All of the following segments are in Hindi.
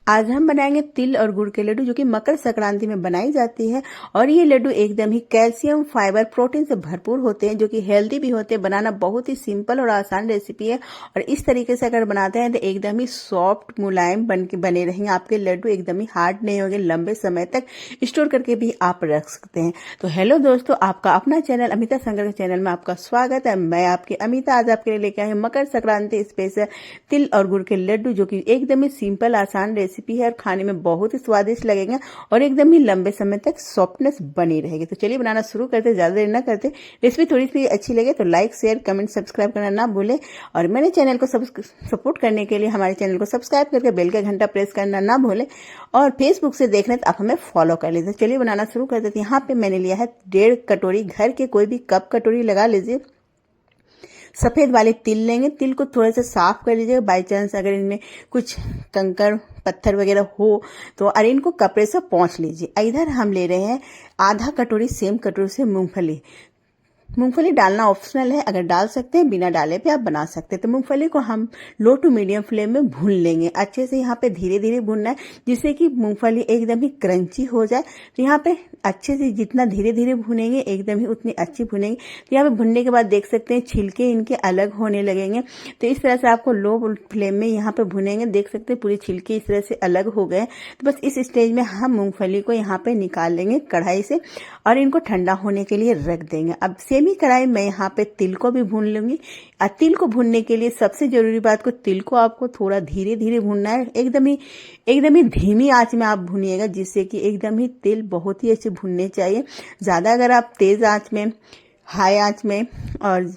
आज हम बनाएंगे तिल और गुड़ के लड्डू जो कि मकर संक्रांति में बनाई जाती है। और ये लड्डू एकदम ही कैल्शियम, फाइबर, प्रोटीन से भरपूर होते हैं जो कि हेल्दी भी होते हैं। बनाना बहुत ही सिंपल और आसान रेसिपी है और इस तरीके से अगर बनाते हैं तो एकदम ही सॉफ्ट मुलायम बने रहेंगे आपके लड्डू। एकदम ही हार्ड नहीं होंगे, लंबे समय तक स्टोर करके भी आप रख सकते हैं। तो हेलो दोस्तों, आपका अपना चैनल अमिता संगर के चैनल में आपका स्वागत है। मैं आपकी अमिता आज आपके लिए लेके आई हूँ मकर संक्रांति स्पेशल तिल और गुड़ के लड्डू जो कि एकदम ही सिंपल आसान रेसिपी है और खाने में बहुत ही स्वादिष्ट लगेगा और एकदम ही लंबे समय तक सॉफ्टनेस बनी रहेगी। तो चलिए बनाना शुरू करते, ज्यादा देर ना करते। रेसिपी थोड़ी सी अच्छी लगे तो लाइक, शेयर, कमेंट, सब्सक्राइब करना ना भूलें और मेरे चैनल को सपोर्ट करने के लिए हमारे चैनल को सब्सक्राइब करके बेल का घंटा प्रेस करना ना भूलें और फेसबुक से देख रहे हैं तो आप हमें फॉलो कर लीजिए। चलिए बनाना शुरू कर देते हैं। यहाँ पे मैंने लिया है 1.5 कटोरी, घर के कोई भी कप कटोरी लगा लीजिए, सफेद वाले तिल लेंगे। तिल को थोड़ा सा साफ कर लीजिएगा, बाई चांस अगर इनमें कुछ कंकड़ पत्थर वगैरह हो तो और इनको कपड़े से पोंछ लीजिए। इधर हम ले रहे हैं आधा कटोरी सेम कटोरी से मूंगफली। मूंगफली डालना ऑप्शनल है, अगर डाल सकते हैं बिना डाले पे आप बना सकते हैं। तो मूंगफली को हम लो टू मीडियम फ्लेम में भून लेंगे। अच्छे से यहाँ पे धीरे धीरे भूनना है जिससे कि मूंगफली एकदम ही क्रंची हो जाए। तो यहाँ पे अच्छे से जितना धीरे धीरे भुनेंगे एकदम ही उतनी अच्छी भुनेंगे। तो यहाँ पे भुनने के बाद देख सकते हैं छिलके इनके अलग होने लगेंगे। तो इस तरह से आपको लो फ्लेम में यहाँ पे भुनेंगे। देख सकते हैं पूरे छिलके इस तरह से अलग हो गए। तो बस इस स्टेज में हम मूंगफली को यहाँ पे निकाल लेंगे कढ़ाई से और इनको ठंडा होने के लिए रख देंगे। अब सेमी कढ़ाई में यहाँ पे तिल को भी भून लूंगी। और तिल को भूनने के लिए सबसे जरूरी बात को तिल को आपको थोड़ा धीरे धीरे भूनना है। एकदम ही धीमी आंच में आप भूनिएगा जिससे कि एकदम ही तिल बहुत ही अच्छे भूनने चाहिए। ज्यादा अगर आप तेज आंच में, हाई आंच में और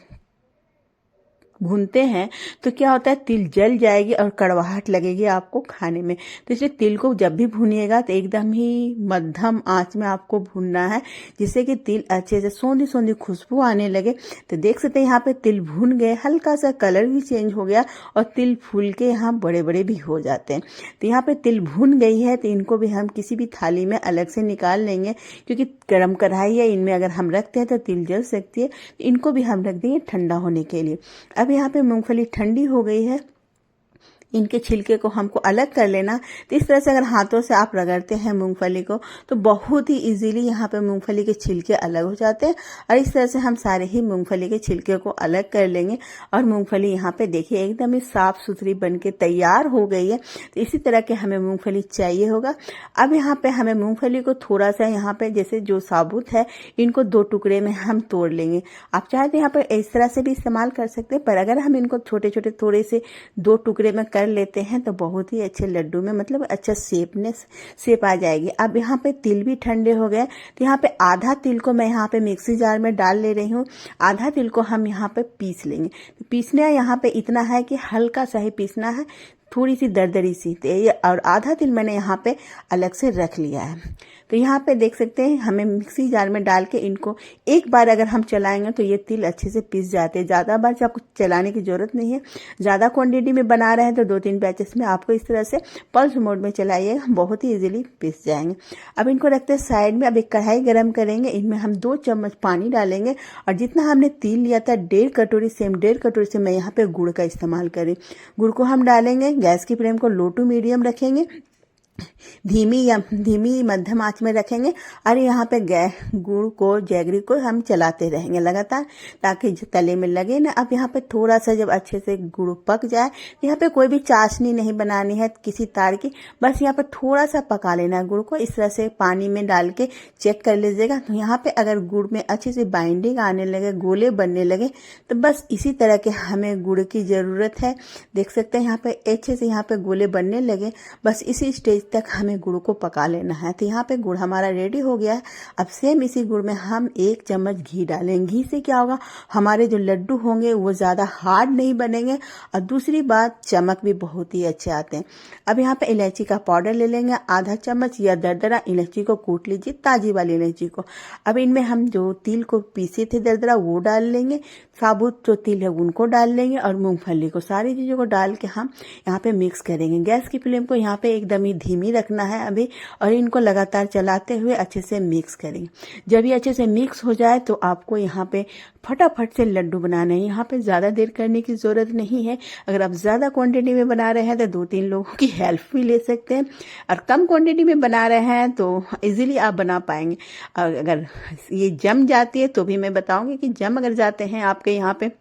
भूनते हैं तो क्या होता है तिल जल जाएगी और कड़वाहट लगेगी आपको खाने में। तो इसलिए तिल को जब भी भूनिएगा तो एकदम ही मध्यम आंच में आपको भूनना है जिससे कि तिल अच्छे से सौंधी सौंधी खुशबू आने लगे। तो देख सकते हैं यहाँ पे तिल भून गए, हल्का सा कलर भी चेंज हो गया और तिल फूल के यहाँ बड़े बड़े भी हो जाते हैं। तो यहाँ पे तिल भून गई है तो इनको भी हम किसी भी थाली में अलग से निकाल लेंगे क्योंकि गर्म कढ़ाई है, इनमें अगर हम रखते हैं तो तिल जल सकती है। तो इनको भी हम रख देंगे ठंडा होने के लिए। अब यहाँ पे मूंगफली ठंडी हो गई है, इनके छिलके को हमको अलग कर लेना। तो इस तरह से अगर हाथों से आप रगड़ते हैं मूंगफली को तो बहुत ही इजीली यहाँ पे मूंगफली के छिलके अलग हो जाते हैं और इस तरह से हम सारे ही मूंगफली के छिलके को अलग कर लेंगे। और मूंगफली यहाँ पे देखिए एकदम ही साफ सुथरी बन के तैयार हो गई है। तो इसी तरह के हमें मूंगफली चाहिए होगा। अब यहाँ पे हमें मूंगफली को थोड़ा सा यहाँ पे जैसे जो साबुत है इनको 2 टुकड़े में हम तोड़ लेंगे। आप चाहे तो यहाँ पर इस तरह से भी इस्तेमाल कर सकते हैं, पर अगर हम इनको छोटे छोटे थोड़े से 2 टुकड़े में कर लेते हैं तो बहुत ही अच्छे लड्डू में मतलब अच्छा शेप आ जाएगी। अब यहाँ पे तिल भी ठंडे हो गए तो यहाँ पे आधा तिल को मैं यहाँ पे मिक्सी जार में डाल ले रही हूँ। आधा तिल को हम यहाँ पे पीस लेंगे। तो पीसना यहाँ पे इतना है कि हल्का सा ही पीसना है, थोड़ी सी दरदरी सी। और आधा तिल मैंने यहाँ पे अलग से रख लिया है। तो यहाँ पे देख सकते हैं हमें मिक्सी जार में डाल के इनको एक बार अगर हम चलाएंगे तो ये तिल अच्छे से पिस जाते हैं। ज़्यादा बार से आपको चलाने की जरूरत नहीं है। ज़्यादा क्वांटिटी में बना रहे हैं तो 2-3 बैचेस में आपको इस तरह से पल्स मोड में चलाइएगा, बहुत ही इजीली पिस जाएंगे। अब इनको रखते हैं साइड में। अब एक कढ़ाई गर्म करेंगे, इनमें हम 2 चम्मच पानी डालेंगे और जितना हमने तिल लिया था 1.5 कटोरी, सेम 1.5 कटोरी से मैं यहाँ पे गुड़ का इस्तेमाल करें। गुड़ को हम डालेंगे, गैस की फ्लेम को लो टू मीडियम रखेंगे, धीमी मध्यम आंच में रखेंगे और यहाँ पे गुड़ को, जैगरी को हम चलाते रहेंगे लगातार ताकि तले में लगे ना। अब यहाँ पे थोड़ा सा जब अच्छे से गुड़ पक जाए, यहाँ पे कोई भी चाशनी नहीं बनानी है किसी तार की, बस यहाँ पे थोड़ा सा पका लेना है गुड़ को। इस तरह से पानी में डाल के चेक कर लीजिएगा। तो यहाँ पे अगर गुड़ में अच्छे से बाइंडिंग आने लगे, गोले बनने लगे तो बस इसी तरह के हमें गुड़ की जरूरत है। देख सकते हैं यहाँ पे अच्छे से यहाँ पे गोले बनने लगे, बस इसी स्टेज तक हमें गुड़ को पका लेना है। तो यहाँ पे गुड़ हमारा रेडी हो गया है। अब सेम इसी गुड़ में हम 1 चम्मच घी डालेंगे। घी से क्या होगा, हमारे जो लड्डू होंगे वो ज्यादा हार्ड नहीं बनेंगे और दूसरी बात चमक भी बहुत ही अच्छे आते हैं। अब यहाँ पे इलायची का पाउडर ले लेंगे, आधा चम्मच या दरदरा इलायची को कूट लीजिए, ताजी वाली इलायची को। अब इनमें हम जो तिल को पीसे थे दरदरा वो डाल लेंगे, साबुत जो तिल है उनको डाल लेंगे और मूंगफली को, सारी चीजों को डाल के हम यहाँ पे मिक्स करेंगे। गैस की फ्लेम को यहाँ पे एकदम ही धीमी रखना है अभी, और इनको लगातार चलाते हुए अच्छे से मिक्स करेंगे। जब ये अच्छे से मिक्स हो जाए तो आपको यहाँ पे फटाफट से लड्डू बनाने हैं। यहाँ पे ज़्यादा देर करने की ज़रूरत नहीं है। अगर आप ज़्यादा क्वांटिटी में बना रहे हैं तो 2-3 लोगों की हेल्प भी ले सकते हैं, और कम क्वांटिटी में बना रहे हैं तो इजीली आप बना पाएंगे। अगर ये जम जाती है तो भी मैं बताऊंगी कि जम अगर जाते हैं आपके यहाँ पे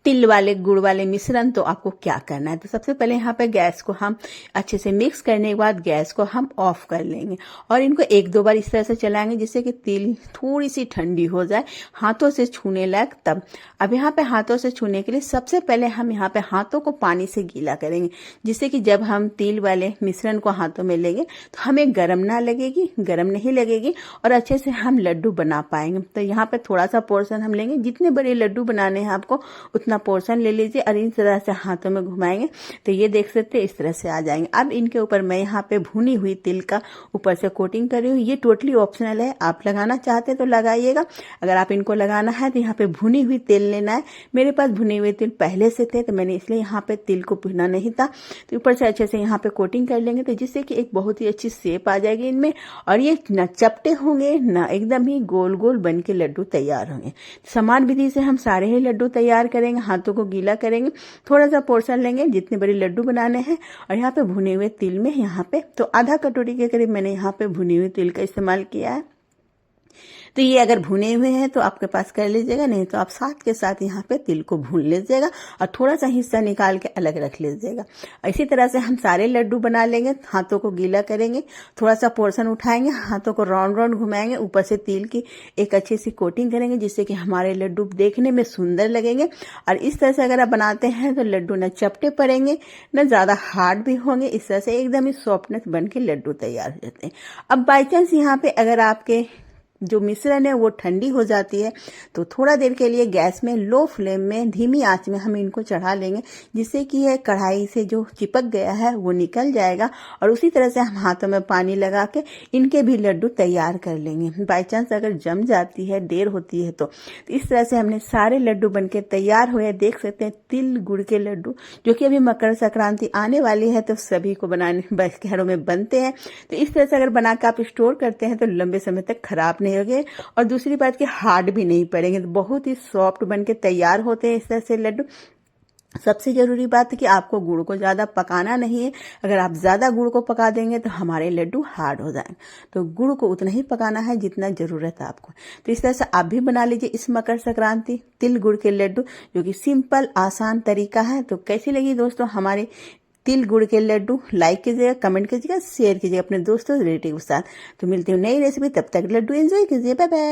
तिल वाले गुड़ वाले मिश्रण, तो आपको क्या करना है। तो सबसे पहले यहाँ पे गैस को हम अच्छे से मिक्स करने के बाद गैस को हम ऑफ कर लेंगे और इनको 1-2 बार इस तरह से चलाएंगे जिससे कि तिल थोड़ी सी ठंडी हो जाए, हाथों से छूने लायक तब। अब यहाँ पे हाथों से छूने के लिए सबसे पहले हम यहाँ पे हाथों को पानी से गीला करेंगे, जिससे कि जब हम तिल वाले मिश्रण को हाथों में लेंगे तो हमें गर्म ना लगेगी, गर्म नहीं लगेगी, और अच्छे से हम लड्डू बना पाएंगे। तो यहाँ पे थोड़ा सा पोर्शन हम लेंगे, जितने बड़े लड्डू बनाने हैं आपको उतना पोर्शन ले लीजिए, और इन तरह से हाथों में घुमाएंगे तो ये देख सकते हैं इस तरह से आ जाएंगे। अब इनके ऊपर मैं यहाँ पे भुनी हुई तिल का ऊपर से कोटिंग कर रही हूँ। ये टोटली ऑप्शनल है, आप लगाना चाहते हैं तो लगाइएगा। अगर आप इनको लगाना है तो यहाँ पे भुनी हुई तिल लेना है। मेरे पास भुने हुए तिल पहले से थे तो मैंने इसलिए यहाँ पे तिल को भुना नहीं था। तो ऊपर से अच्छे से यहाँ पे कोटिंग कर लेंगे तो जिससे कि एक बहुत ही अच्छी शेप आ जाएगी इनमें, और ये न चपटे होंगे न एकदम ही गोल गोल बन के लड्डू तैयार होंगे। समान विधि से हम सारे ही लड्डू तैयार करेंगे। हाथों को गीला करेंगे, थोड़ा सा पोर्शन लेंगे जितने बड़े लड्डू बनाने हैं, और यहाँ पे भुने हुए तिल में यहाँ पे तो आधा कटोरी के करीब मैंने यहाँ पे भुने हुए तिल का इस्तेमाल किया है। तो ये अगर भुने हुए हैं तो आपके पास कर लीजिएगा, नहीं तो आप साथ के साथ यहाँ पे तिल को भून लीजिएगा और थोड़ा सा हिस्सा निकाल के अलग रख लीजिएगा। इसी तरह से हम सारे लड्डू बना लेंगे। हाथों को गीला करेंगे, थोड़ा सा पोर्शन उठाएंगे, हाथों को राउंड राउंड घुमाएंगे, ऊपर से तिल की एक अच्छी सी कोटिंग करेंगे जिससे कि हमारे लड्डू देखने में सुंदर लगेंगे। और इस तरह से अगर आप बनाते हैं तो लड्डू न चपटे पड़ेंगे न ज्यादा हार्ड भी होंगे। इस तरह से एकदम ही सॉफ्टनेस बन के लड्डू तैयार हो जाते हैं। अब बाई चांस यहाँ पे अगर आपके जो मिश्रण है वो ठंडी हो जाती है तो थोड़ा देर के लिए गैस में लो फ्लेम में धीमी आंच में हम इनको चढ़ा लेंगे, जिससे कि यह कढ़ाई से जो चिपक गया है वो निकल जाएगा। और उसी तरह से हम हाथों में पानी लगा के इनके भी लड्डू तैयार कर लेंगे। बाई चांस अगर जम जाती है, देर होती है तो इस तरह से हमने सारे लड्डू बनके तैयार हुए। देख सकते हैं तिल गुड़ के लड्डू, जो कि अभी मकर संक्रांति आने वाली है तो सभी को बनाने घरों में बनते हैं। तो इस तरह से अगर बना के आप स्टोर करते हैं तो लंबे समय तक खराब नहीं होंगे, और दूसरी बात कि हार्ड भी नहीं पड़ेंगे। तो बहुत ही सॉफ्ट बनके तैयार होते हैं इस तरह से लड्डू। सबसे जरूरी बात है कि आपको गुड़ को ज्यादा पकाना नहीं है। अगर आप ज्यादा गुड़ को पका देंगे तो हमारे लड्डू हार्ड हो जाएंगे। तो गुड़ को उतना ही पकाना है जितना जरूरत है आपको। तो इस तरह से आप भी बना लीजिए इस मकर संक्रांति तिल गुड़ के लड्डू, जो कि सिंपल आसान तरीका है। तो कैसी लगी दोस्तों हमारे तिल गुड़ के लड्डू? लाइक कीजिएगा, कमेंट कीजिएगा, शेयर कीजिएगा अपने दोस्तों रिलेटिव के साथ। तो मिलते हैं नई रेसिपी, तब तक लड्डू एंजॉय कीजिए। Bye bye.